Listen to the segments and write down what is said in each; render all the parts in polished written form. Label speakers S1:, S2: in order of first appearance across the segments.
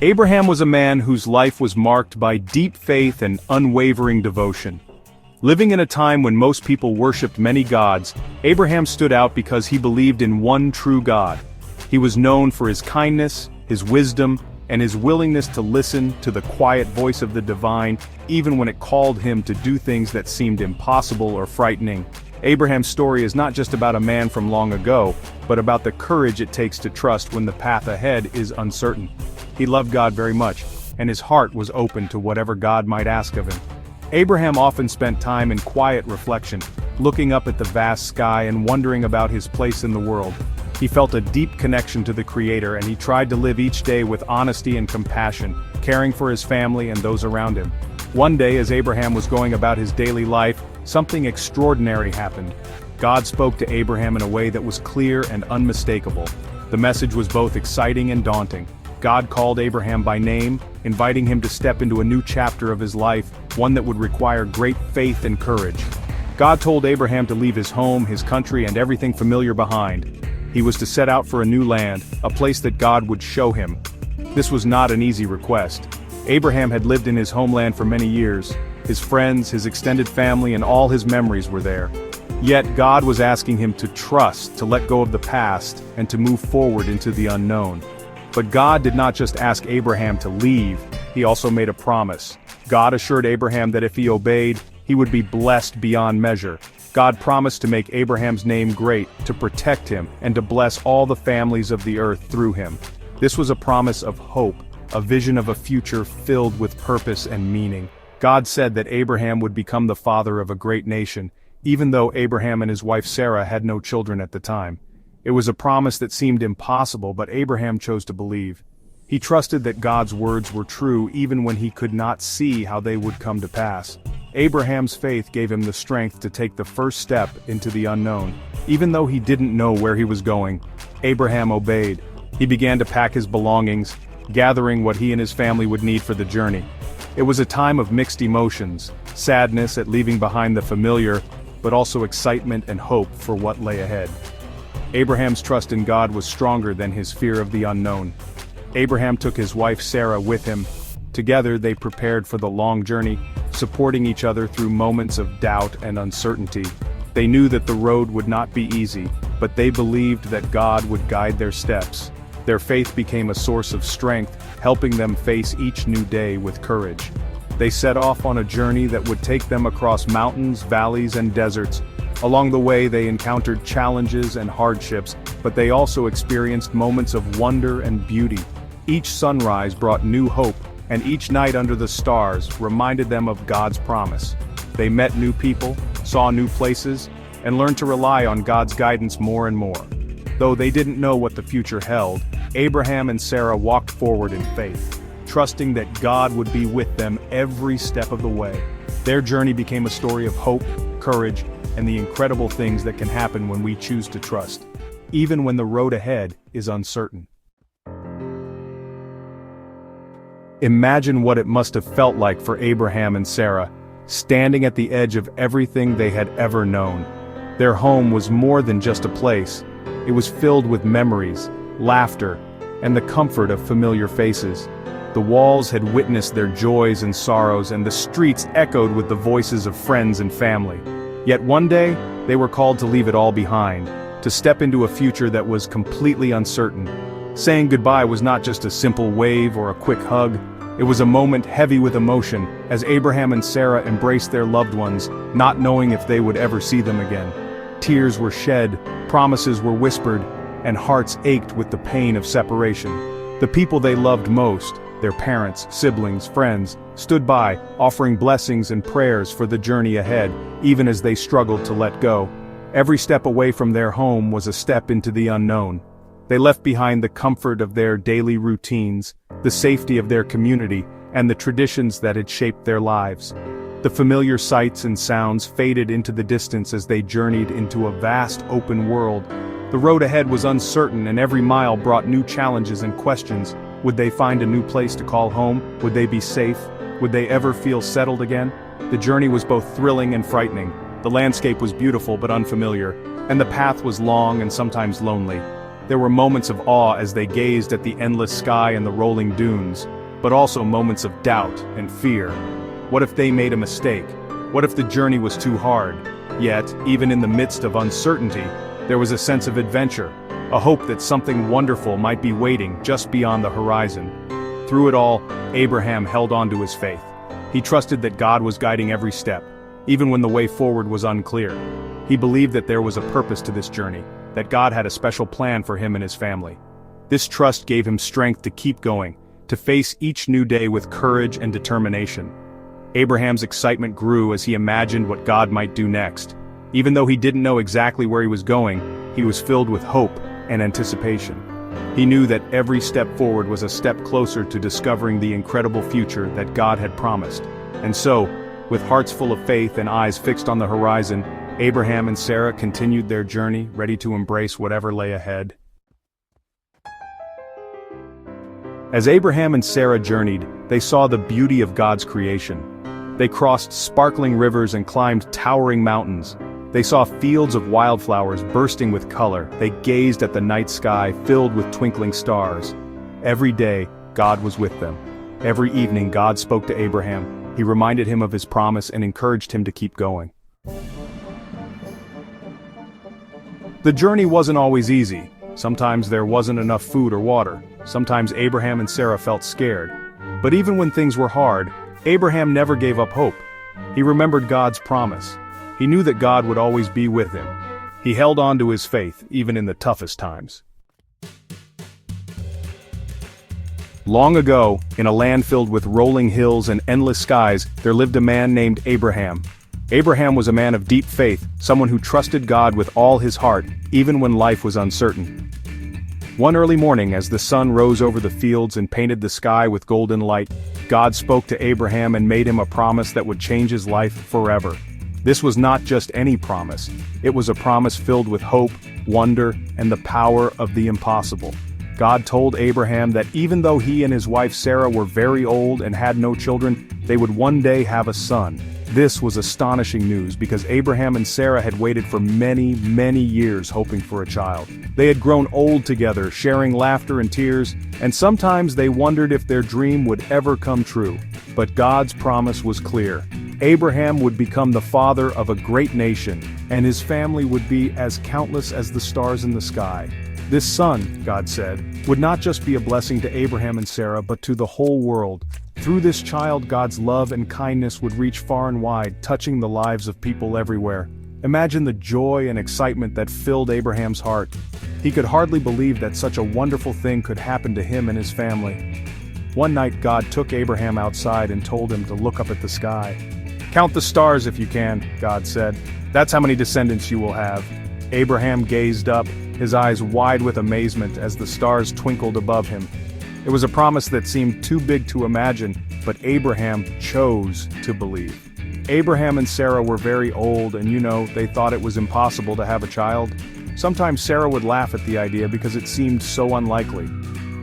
S1: Abraham was a man whose life was marked by deep faith and unwavering devotion. Living in a time when most people worshipped many gods, Abraham stood out because he believed in one true God. He was known for his kindness, his wisdom, and his willingness to listen to the quiet voice of the divine, even when it called him to do things that seemed impossible or frightening. Abraham's story is not just about a man from long ago, but about the courage it takes to trust when the path ahead is uncertain. He loved God very much, and his heart was open to whatever God might ask of him. Abraham often spent time in quiet reflection, looking up at the vast sky and wondering about his place in the world. He felt a deep connection to the Creator, and he tried to live each day with honesty and compassion, caring for his family and those around him. One day, as Abraham was going about his daily life, something extraordinary happened. God spoke to Abraham in a way that was clear and unmistakable. The message was both exciting and daunting. God called Abraham by name, inviting him to step into a new chapter of his life, one that would require great faith and courage. God told Abraham to leave his home, his country, and everything familiar behind. He was to set out for a new land, a place that God would show him. This was not an easy request. Abraham had lived in his homeland for many years. His friends, his extended family, and all his memories were there. Yet God was asking him to trust, to let go of the past, and to move forward into the unknown. But God did not just ask Abraham to leave, he also made a promise. God assured Abraham that if he obeyed, he would be blessed beyond measure. God promised to make Abraham's name great, to protect him, and to bless all the families of the earth through him. This was a promise of hope, a vision of a future filled with purpose and meaning. God said that Abraham would become the father of a great nation, even though Abraham and his wife Sarah had no children at the time. It was a promise that seemed impossible, but Abraham chose to believe. He trusted that God's words were true even when he could not see how they would come to pass. Abraham's faith gave him the strength to take the first step into the unknown. Even though he didn't know where he was going, Abraham obeyed. He began to pack his belongings, gathering what he and his family would need for the journey. It was a time of mixed emotions, sadness at leaving behind the familiar, but also excitement and hope for what lay ahead. Abraham's trust in God was stronger than his fear of the unknown. Abraham took his wife Sarah with him. Together they prepared for the long journey, supporting each other through moments of doubt and uncertainty. They knew that the road would not be easy, but they believed that God would guide their steps. Their faith became a source of strength, helping them face each new day with courage. They set off on a journey that would take them across mountains, valleys, and deserts. Along the way they encountered challenges and hardships, but they also experienced moments of wonder and beauty. Each sunrise brought new hope, and each night under the stars reminded them of God's promise. They met new people, saw new places, and learned to rely on God's guidance more and more. Though they didn't know what the future held, Abraham and Sarah walked forward in faith, trusting that God would be with them every step of the way. Their journey became a story of hope, courage, and the incredible things that can happen when we choose to trust, even when the road ahead is uncertain. Imagine what it must have felt like for Abraham and Sarah, standing at the edge of everything they had ever known. Their home was more than just a place. It was filled with memories, laughter, and the comfort of familiar faces. The walls had witnessed their joys and sorrows, and the streets echoed with the voices of friends and family. Yet one day, they were called to leave it all behind, to step into a future that was completely uncertain. Saying goodbye was not just a simple wave or a quick hug. It was a moment heavy with emotion, as Abraham and Sarah embraced their loved ones, not knowing if they would ever see them again. Tears were shed, promises were whispered, and hearts ached with the pain of separation. The people they loved most, their parents, siblings, friends, stood by, offering blessings and prayers for the journey ahead, even as they struggled to let go. Every step away from their home was a step into the unknown. They left behind the comfort of their daily routines, the safety of their community, and the traditions that had shaped their lives. The familiar sights and sounds faded into the distance as they journeyed into a vast open world. The road ahead was uncertain, and every mile brought new challenges and questions. Would they find a new place to call home? Would they be safe? Would they ever feel settled again? The journey was both thrilling and frightening. The landscape was beautiful but unfamiliar, and the path was long and sometimes lonely. There were moments of awe as they gazed at the endless sky and the rolling dunes, but also moments of doubt and fear. What if they made a mistake? What if the journey was too hard? Yet, even in the midst of uncertainty, there was a sense of adventure, a hope that something wonderful might be waiting just beyond the horizon. Through it all, Abraham held on to his faith. He trusted that God was guiding every step, even when the way forward was unclear. He believed that there was a purpose to this journey, that God had a special plan for him and his family. This trust gave him strength to keep going, to face each new day with courage and determination. Abraham's excitement grew as he imagined what God might do next. Even though he didn't know exactly where he was going, he was filled with hope and anticipation. He knew that every step forward was a step closer to discovering the incredible future that God had promised. And so, with hearts full of faith and eyes fixed on the horizon, Abraham and Sarah continued their journey, ready to embrace whatever lay ahead. As Abraham and Sarah journeyed, they saw the beauty of God's creation. They crossed sparkling rivers and climbed towering mountains. They saw fields of wildflowers bursting with color. They gazed at the night sky filled with twinkling stars. Every day, God was with them. Every evening, God spoke to Abraham. He reminded him of his promise and encouraged him to keep going. The journey wasn't always easy. Sometimes there wasn't enough food or water. Sometimes Abraham and Sarah felt scared. But even when things were hard, Abraham never gave up hope. He remembered God's promise. He knew that God would always be with him. He held on to his faith, even in the toughest times. Long ago, in a land filled with rolling hills and endless skies, there lived a man named Abraham. Abraham was a man of deep faith, someone who trusted God with all his heart, even when life was uncertain. One early morning, as the sun rose over the fields and painted the sky with golden light, God spoke to Abraham and made him a promise that would change his life forever. This was not just any promise. It was a promise filled with hope, wonder, and the power of the impossible. God told Abraham that even though he and his wife Sarah were very old and had no children, they would one day have a son. This was astonishing news because Abraham and Sarah had waited for many, many years hoping for a child. They had grown old together, sharing laughter and tears, and sometimes they wondered if their dream would ever come true. But God's promise was clear. Abraham would become the father of a great nation, and his family would be as countless as the stars in the sky. This son, God said, would not just be a blessing to Abraham and Sarah, but to the whole world. Through this child, God's love and kindness would reach far and wide, touching the lives of people everywhere. Imagine the joy and excitement that filled Abraham's heart. He could hardly believe that such a wonderful thing could happen to him and his family. One night, God took Abraham outside and told him to look up at the sky. "Count the stars if you can," God said. "That's how many descendants you will have." Abraham gazed up, his eyes wide with amazement as the stars twinkled above him. It was a promise that seemed too big to imagine, but Abraham chose to believe. Abraham and Sarah were very old and they thought it was impossible to have a child. Sometimes Sarah would laugh at the idea because it seemed so unlikely.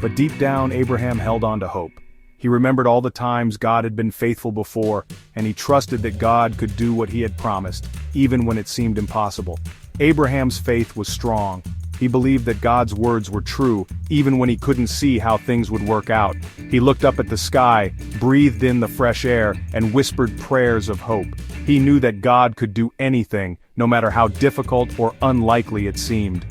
S1: But deep down, Abraham held on to hope. He remembered all the times God had been faithful before, and he trusted that God could do what he had promised, even when it seemed impossible. Abraham's faith was strong. He believed that God's words were true, even when he couldn't see how things would work out. He looked up at the sky, breathed in the fresh air, and whispered prayers of hope. He knew that God could do anything, no matter how difficult or unlikely it seemed.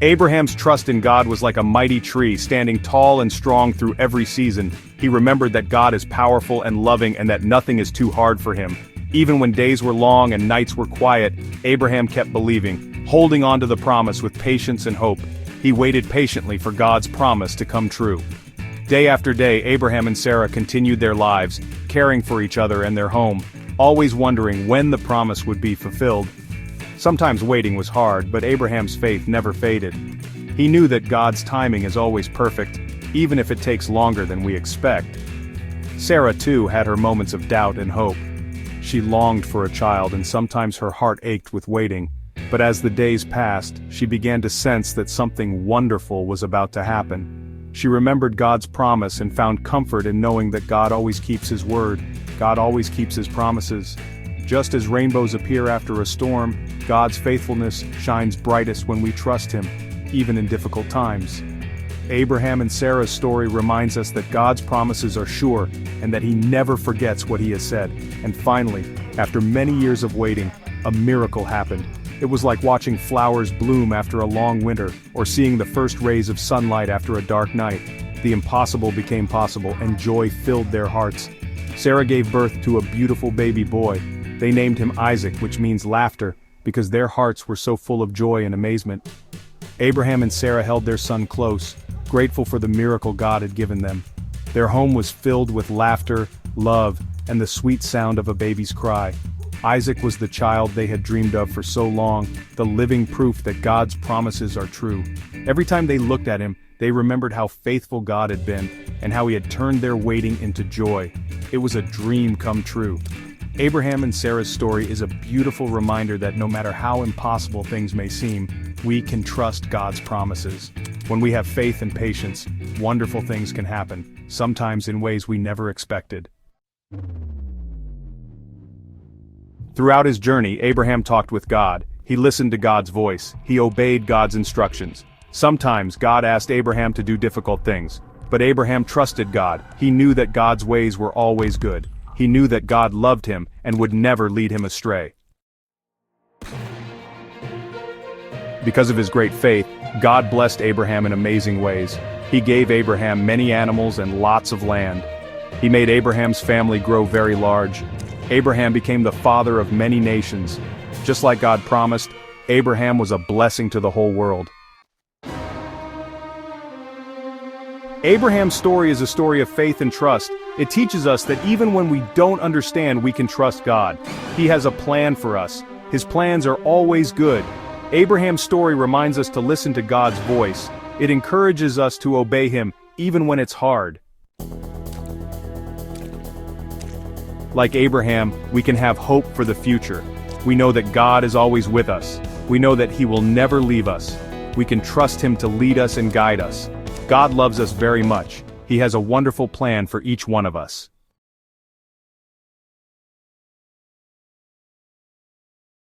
S1: Abraham's trust in God was like a mighty tree, standing tall and strong through every season. He remembered that God is powerful and loving and that nothing is too hard for him. Even when days were long and nights were quiet, Abraham kept believing, holding on to the promise with patience and hope. He waited patiently for God's promise to come true. Day after day, Abraham and Sarah continued their lives, caring for each other and their home, always wondering when the promise would be fulfilled. Sometimes waiting was hard, but Abraham's faith never faded. He knew that God's timing is always perfect, even if it takes longer than we expect. Sarah, too, had her moments of doubt and hope. She longed for a child, and sometimes her heart ached with waiting. But as the days passed, she began to sense that something wonderful was about to happen. She remembered God's promise and found comfort in knowing that God always keeps his word. God always keeps his promises. Just as rainbows appear after a storm, God's faithfulness shines brightest when we trust him. even in difficult times. Abraham and Sarah's story reminds us that God's promises are sure, and that He never forgets what He has said. And finally, after many years of waiting, a miracle happened. It was like watching flowers bloom after a long winter, or seeing the first rays of sunlight after a dark night. The impossible became possible, and joy filled their hearts. Sarah gave birth to a beautiful baby boy. They named him Isaac, which means laughter, because their hearts were so full of joy and amazement. Abraham and Sarah held their son close, grateful for the miracle God had given them. Their home was filled with laughter, love, and the sweet sound of a baby's cry. Isaac was the child they had dreamed of for so long, the living proof that God's promises are true. Every time they looked at him, they remembered how faithful God had been, and how He had turned their waiting into joy. It was a dream come true. Abraham and Sarah's story is a beautiful reminder that no matter how impossible things may seem, we can trust God's promises. When we have faith and patience, wonderful things can happen, sometimes in ways we never expected. Throughout his journey, Abraham talked with God. He listened to God's voice. He obeyed God's instructions. Sometimes God asked Abraham to do difficult things, but Abraham trusted God. He knew that God's ways were always good. He knew that God loved him and would never lead him astray. Because of his great faith, God blessed Abraham in amazing ways. He gave Abraham many animals and lots of land. He made Abraham's family grow very large. Abraham became the father of many nations. Just like God promised, Abraham was a blessing to the whole world. Abraham's story is a story of faith and trust. It teaches us that even when we don't understand, we can trust God. He has a plan for us. His plans are always good. Abraham's story reminds us to listen to God's voice. It encourages us to obey Him, even when it's hard. Like Abraham, we can have hope for the future. We know that God is always with us. We know that He will never leave us. We can trust Him to lead us and guide us. God loves us very much. He has a wonderful plan for each one of us.